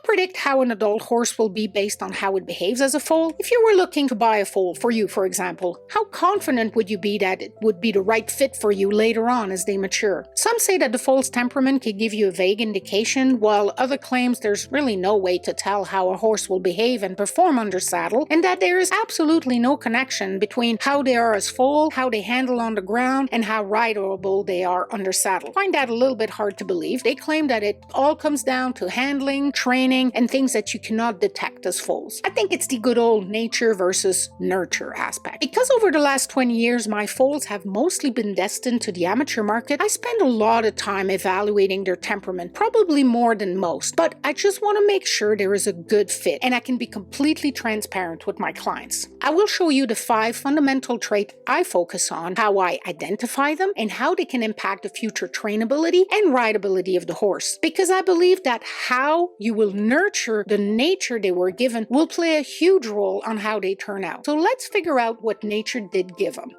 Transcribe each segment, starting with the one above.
predict how an adult horse will be based on how it behaves as a foal. If you were looking to buy a foal for you, for example, how confident would you be that it would be the right fit for you later on as they mature? Some say that the foal's temperament could give you a vague indication, while other claims there's really no way to tell how a horse will behave and perform under saddle, and that there is absolutely no connection between how they are as foal, how they handle on the ground, and how rideable they are under saddle. I find that a little bit hard to believe. They claim that it all comes down to handling, training, and things that you cannot detect as foals. I think it's the good old nature versus nurture aspect. Because over the last 20 years my foals have mostly been destined to the amateur market, I spend a lot of time evaluating their temperament, probably more than most, but I just want to make sure there is a good fit and I can be completely transparent with my clients. I will show you the 5 fundamental traits I focus on, how I identify them, and how they can impact the future trainability and rideability of the horse. Because I believe that how you will nurture the nature they were given will play a huge role on how they turn out. So let's figure out what nature did give them.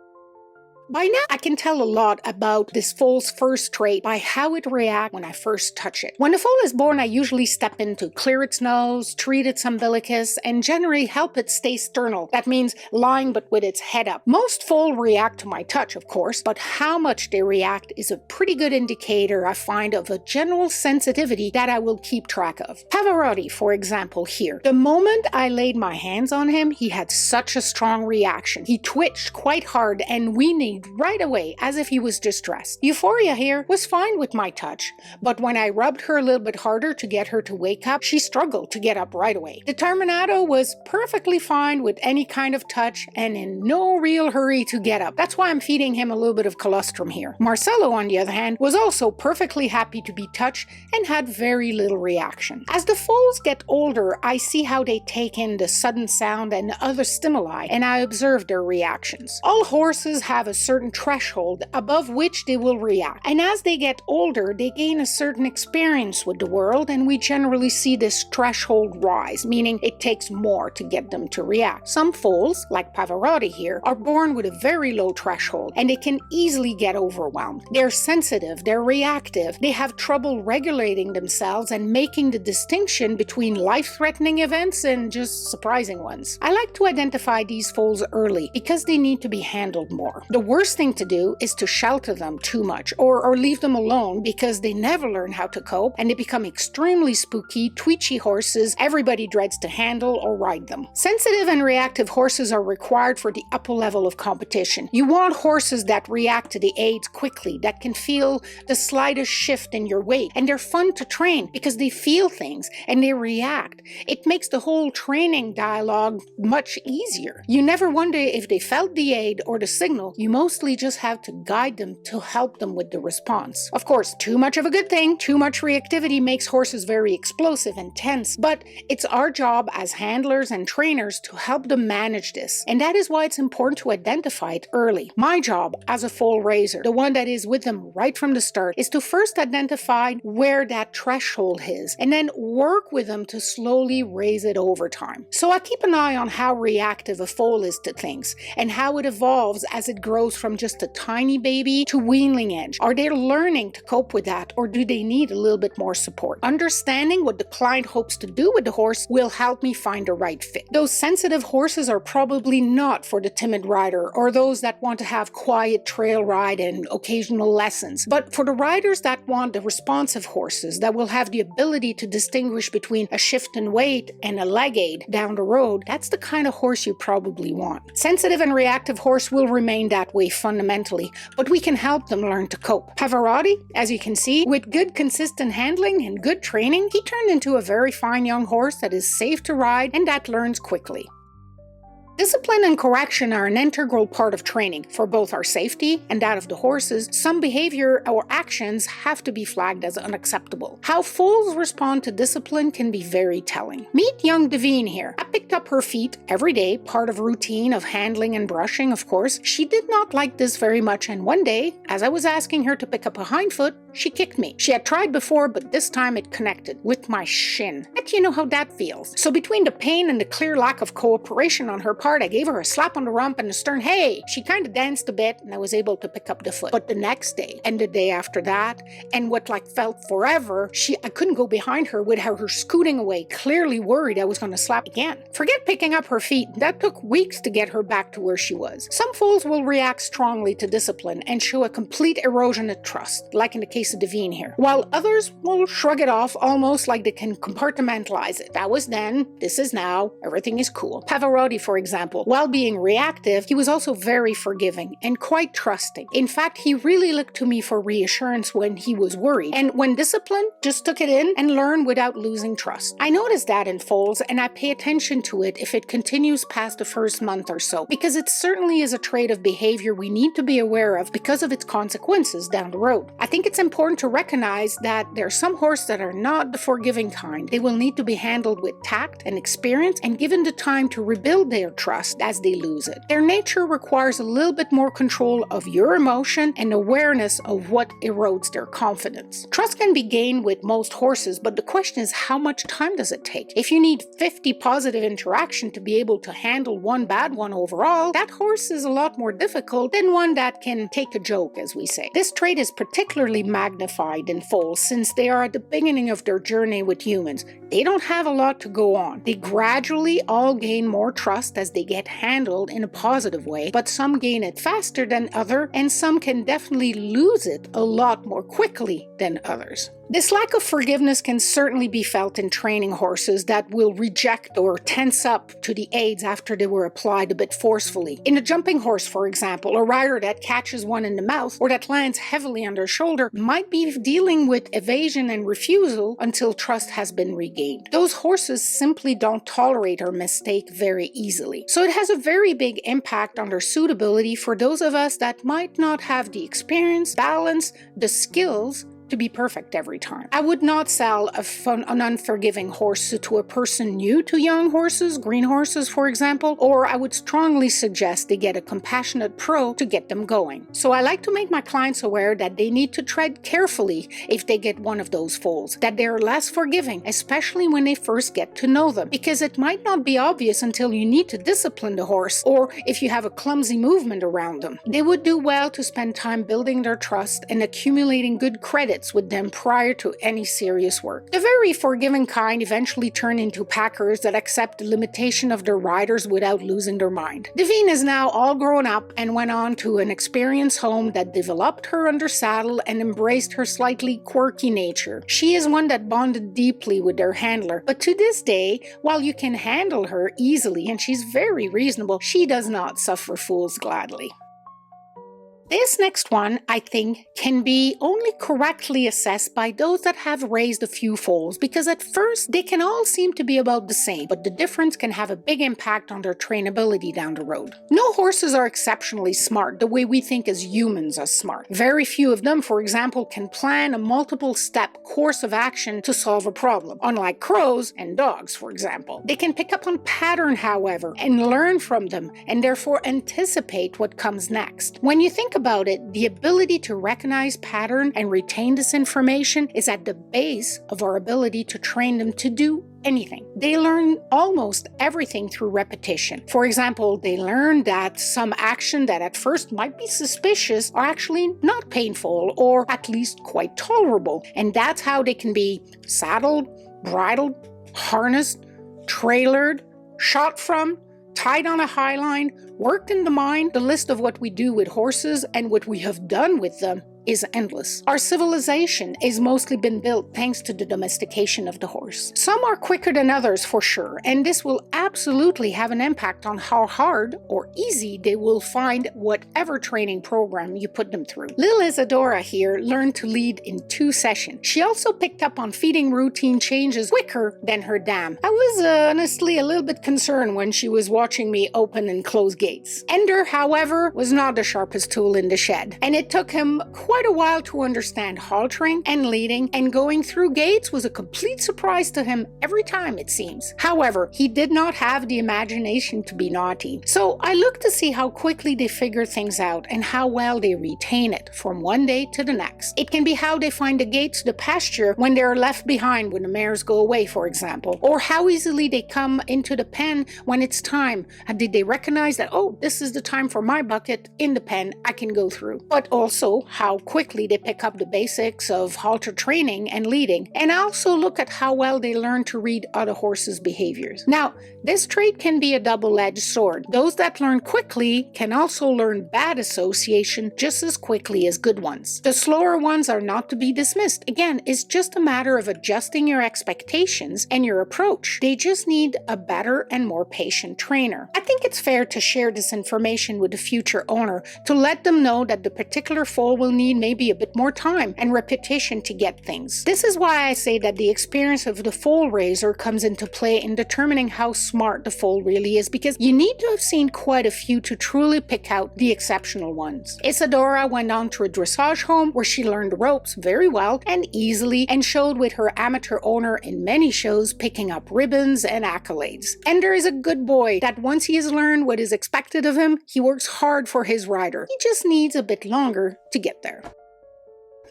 By now, I can tell a lot about this foal's first trait by how it reacts when I first touch it. When a foal is born, I usually step in to clear its nose, treat its umbilicus, and generally help it stay sternal. That means lying but with its head up. Most foal react to my touch, of course, but how much they react is a pretty good indicator, I find, of a general sensitivity that I will keep track of. Pavarotti, for example, here. The moment I laid my hands on him, he had such a strong reaction. He twitched quite hard and whinnied right away as if he was distressed. Euphoria here was fine with my touch, but when I rubbed her a little bit harder to get her to wake up, she struggled to get up right away. Determinato was perfectly fine with any kind of touch and in no real hurry to get up. That's why I'm feeding him a little bit of colostrum here. Marcello, on the other hand, was also perfectly happy to be touched and had very little reaction. As the foals get older, I see how they take in the sudden sound and other stimuli, and I observe their reactions. All horses have a certain threshold above which they will react, and as they get older they gain a certain experience with the world, and we generally see this threshold rise, meaning it takes more to get them to react. Some foals, like Pavarotti here, are born with a very low threshold and they can easily get overwhelmed. They're sensitive, they're reactive, they have trouble regulating themselves and making the distinction between life-threatening events and just surprising ones. I like to identify these foals early because they need to be handled more. The worst thing to do is to shelter them too much or leave them alone because they never learn how to cope and they become extremely spooky, twitchy horses everybody dreads to handle or ride them. Sensitive and reactive horses are required for the upper level of competition. You want horses that react to the aids quickly, that can feel the slightest shift in your weight, and they're fun to train because they feel things and they react. It makes the whole training dialogue much easier. You never wonder if they felt the aid or the signal. You mostly just have to guide them to help them with the response. Of course, too much of a good thing. Too much reactivity makes horses very explosive and tense, but it's our job as handlers and trainers to help them manage this, and that is why it's important to identify it early. My job as a foal raiser, the one that is with them right from the start, is to first identify where that threshold is and then work with them to slowly raise it over time. So I keep an eye on how reactive a foal is to things and how it evolves as it grows from just a tiny baby to weanling age. Are they learning to cope with that, or do they need a little bit more support? Understanding what the client hopes to do with the horse will help me find the right fit. Those sensitive horses are probably not for the timid rider or those that want to have quiet trail ride and occasional lessons, but for the riders that want the responsive horses that will have the ability to distinguish between a shift in weight and a leg aid down the road, that's the kind of horse you probably want. Sensitive and reactive horse will remain that way fundamentally, but we can help them learn to cope. Pavarotti, as you can see, with good consistent handling and good training, he turned into a very fine young horse that is safe to ride and that learns quickly. Discipline and correction are an integral part of training. For both our safety and that of the horses, some behavior or actions have to be flagged as unacceptable. How foals respond to discipline can be very telling. Meet young Devine here. I picked up her feet every day, part of routine of handling and brushing, of course. She did not like this very much, and one day, as I was asking her to pick up a hind foot, she kicked me. She had tried before, but this time it connected with my shin. And you know how that feels. So between the pain and the clear lack of cooperation on her part, I gave her a slap on the rump and a stern hey. She kind of danced a bit and I was able to pick up the foot. But the next day and the day after that, and what felt forever, I couldn't go behind her without her scooting away, clearly worried I was going to slap again. Forget picking up her feet. That took weeks to get her back to where she was. Some foals will react strongly to discipline and show a complete erosion of trust, like in the case of Devine here, while others will shrug it off almost like they can compartmentalize it. That was then, this is now, everything is cool. Pavarotti, for example, while being reactive, he was also very forgiving and quite trusting. In fact, he really looked to me for reassurance when he was worried, and when disciplined, just took it in and learned without losing trust. I noticed that in foals, and I pay attention to it if it continues past the first month or so, because it certainly is a trait of behavior we need to be aware of because of its consequences down the road. I think it's important to recognize that there are some horses that are not the forgiving kind. They will need to be handled with tact and experience and given the time to rebuild their trust as they lose it. Their nature requires a little bit more control of your emotion and awareness of what erodes their confidence. Trust can be gained with most horses, but the question is, how much time does it take? If you need 50 positive interaction to be able to handle one bad one overall, that horse is a lot more difficult than one that can take a joke, as we say. This trait is particularly magnified in foals since they are at the beginning of their journey with humans. They don't have a lot to go on. They gradually all gain more trust as they get handled in a positive way, but some gain it faster than others, and some can definitely lose it a lot more quickly than others. This lack of forgiveness can certainly be felt in training horses that will reject or tense up to the aids after they were applied a bit forcefully. In a jumping horse, for example, a rider that catches one in the mouth or that lands heavily on their shoulder might be dealing with evasion and refusal until trust has been regained. Those horses simply don't tolerate a mistake very easily. So it has a very big impact on their suitability for those of us that might not have the experience, balance, the skills to be perfect every time. I would not sell an unforgiving horse to a person new to young horses, green horses for example, or I would strongly suggest they get a compassionate pro to get them going. So I like to make my clients aware that they need to tread carefully if they get one of those foals, that they're less forgiving, especially when they first get to know them, because it might not be obvious until you need to discipline the horse or if you have a clumsy movement around them. They would do well to spend time building their trust and accumulating good credit with them prior to any serious work. The very forgiving kind eventually turn into packers that accept the limitation of their riders without losing their mind. Devine is now all grown up and went on to an experienced home that developed her under saddle and embraced her slightly quirky nature. She is one that bonded deeply with their handler, but to this day, while you can handle her easily and she's very reasonable, she does not suffer fools gladly. This next one, I think, can be only correctly assessed by those that have raised a few foals, because at first they can all seem to be about the same, but the difference can have a big impact on their trainability down the road. No horses are exceptionally smart the way we think as humans are smart. Very few of them, for example, can plan a multiple-step course of action to solve a problem, unlike crows and dogs, for example. They can pick up on pattern, however, and learn from them, and therefore anticipate what comes next. When you think about it, the ability to recognize pattern and retain this information is at the base of our ability to train them to do anything. They learn almost everything through repetition. For example, they learn that some action that at first might be suspicious are actually not painful or at least quite tolerable. And that's how they can be saddled, bridled, harnessed, trailered, shot from, tied on a high line, worked in the mind. The list of what we do with horses and what we have done with them is endless. Our civilization has mostly been built thanks to the domestication of the horse. Some are quicker than others for sure, and this will absolutely have an impact on how hard or easy they will find whatever training program you put them through. Little Isadora here learned to lead in 2 sessions. She also picked up on feeding routine changes quicker than her dam. I was honestly a little bit concerned when she was watching me open and close gates. Ender, however, was not the sharpest tool in the shed, and it took him quite quite a while to understand haltering and leading, and going through gates was a complete surprise to him every time, it seems. However, he did not have the imagination to be naughty. So I looked to see how quickly they figure things out and how well they retain it from one day to the next. It can be how they find the gate to the pasture when they are left behind when the mares go away, for example, or how easily they come into the pen when it's time. And did they recognize that, oh, this is the time for my bucket in the pen, I can go through. But also how quickly they pick up the basics of halter training and leading. And I also look at how well they learn to read other horses' behaviors. Now, this trait can be a double-edged sword. Those that learn quickly can also learn bad association just as quickly as good ones. The slower ones are not to be dismissed. Again, it's just a matter of adjusting your expectations and your approach. They just need a better and more patient trainer. I think it's fair to share this information with the future owner to let them know that the particular foal will need maybe a bit more time and repetition to get things. This is why I say that the experience of the foal raiser comes into play in determining how smart the foal really is, because you need to have seen quite a few to truly pick out the exceptional ones. Isadora went on to a dressage home where she learned the ropes very well and easily, and showed with her amateur owner in many shows, picking up ribbons and accolades. Ender is a good boy that once he has learned what is expected of him, he works hard for his rider. He just needs a bit longer to get there.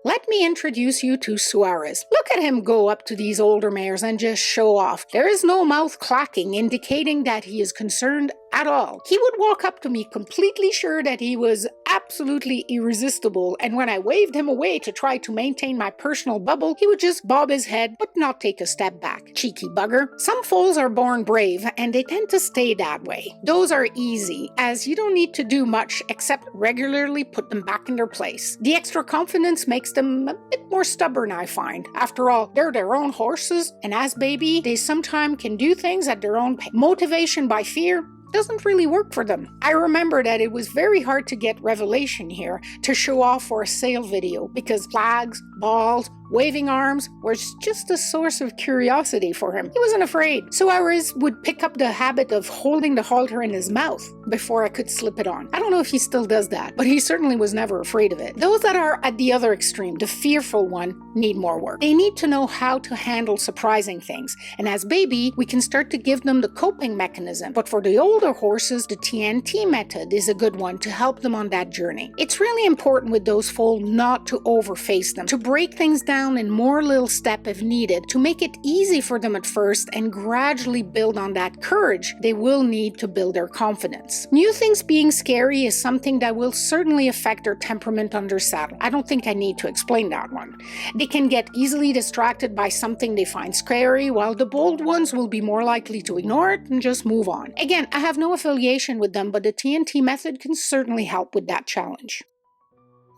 Let me introduce you to Suarez. Look at him go up to these older mares and just show off. There is no mouth clacking indicating that he is concerned at all. He would walk up to me completely sure that he was absolutely irresistible, and when I waved him away to try to maintain my personal bubble, he would just bob his head but not take a step back. Cheeky bugger. Some foals are born brave and they tend to stay that way. Those are easy, as you don't need to do much except regularly put them back in their place. The extra confidence makes them a bit more stubborn, I find. After all, they're their own horses, and as baby, they sometimes can do things at their own pace. Motivation by fear doesn't really work for them. I remember that it was very hard to get Revelation here to show off for a sale video because flags, balls, waving arms was just a source of curiosity for him. He wasn't afraid. Suarez would pick up the habit of holding the halter in his mouth before I could slip it on. I don't know if he still does that, but he certainly was never afraid of it. Those that are at the other extreme, the fearful one, need more work. They need to know how to handle surprising things, and as baby, we can start to give them the coping mechanism. But for the older horses, the TNT method is a good one to help them on that journey. It's really important with those foals not to overface them, to break things down in more little steps if needed, to make it easy for them at first and gradually build on that courage they will need to build their confidence. New things being scary is something that will certainly affect their temperament under saddle. I don't think I need to explain that one. They can get easily distracted by something they find scary, while the bold ones will be more likely to ignore it and just move on. Again, I have no affiliation with them, but the TNT method can certainly help with that challenge.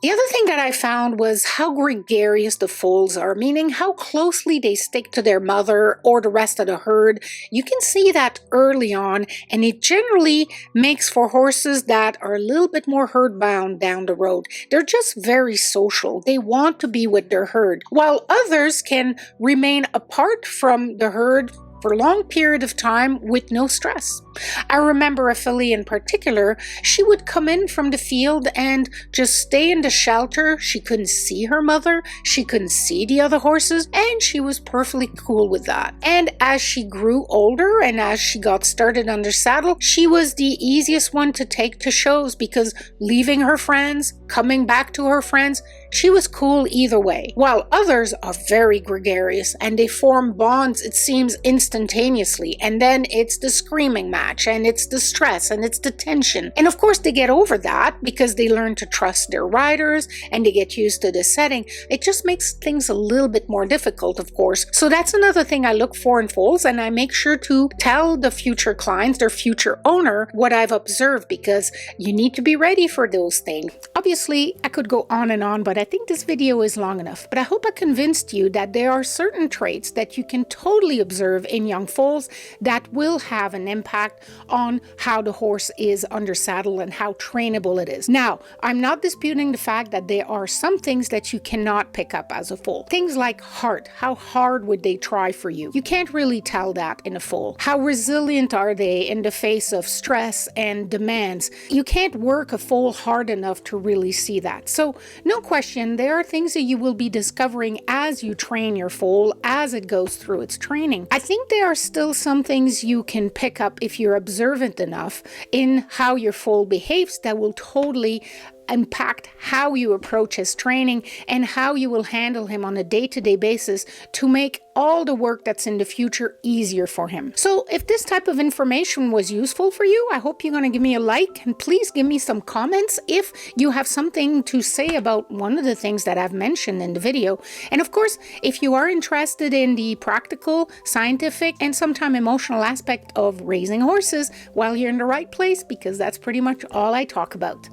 The other thing that I found was how gregarious the foals are, meaning how closely they stick to their mother or the rest of the herd. You can see that early on, and it generally makes for horses that are a little bit more herd-bound down the road. They're just very social. They want to be with their herd, while others can remain apart from the herd for a long period of time with no stress. I remember a filly in particular, she would come in from the field and just stay in the shelter. She couldn't see her mother, she couldn't see the other horses, and she was perfectly cool with that. And as she grew older and as she got started under saddle, she was the easiest one to take to shows because leaving her friends, coming back to her friends, she was cool either way. While others are very gregarious and they form bonds, it seems, instantaneously, and then it's the screaming match and it's the stress and it's the tension. And of course they get over that because they learn to trust their riders and they get used to the setting. It just makes things a little bit more difficult, of course. So that's another thing I look for in foals, and I make sure to tell the future clients, their future owner, what I've observed, because you need to be ready for those things. Obviously, I could go on, but I think this video is long enough. But I hope I convinced you that there are certain traits that you can totally observe in young foals that will have an impact on how the horse is under saddle and how trainable it is. Now, I'm not disputing the fact that there are some things that you cannot pick up as a foal. Things like heart. How hard would they try for you? You can't really tell that in a foal. How resilient are they in the face of stress and demands? You can't work a foal hard enough to really see that. So, no question question, there are things that you will be discovering as you train your foal, as it goes through its training. I think there are still some things you can pick up if you're observant enough in how your foal behaves that will totally impact how you approach his training and how you will handle him on a day-to-day basis to make all the work that's in the future easier for him. So if this type of information was useful for you, I hope you're going to give me a like, and please give me some comments if you have something to say about one of the things that I've mentioned in the video. And of course, if you are interested in the practical, scientific, and sometimes emotional aspect of raising horses, well, you're in the right place, because that's pretty much all I talk about.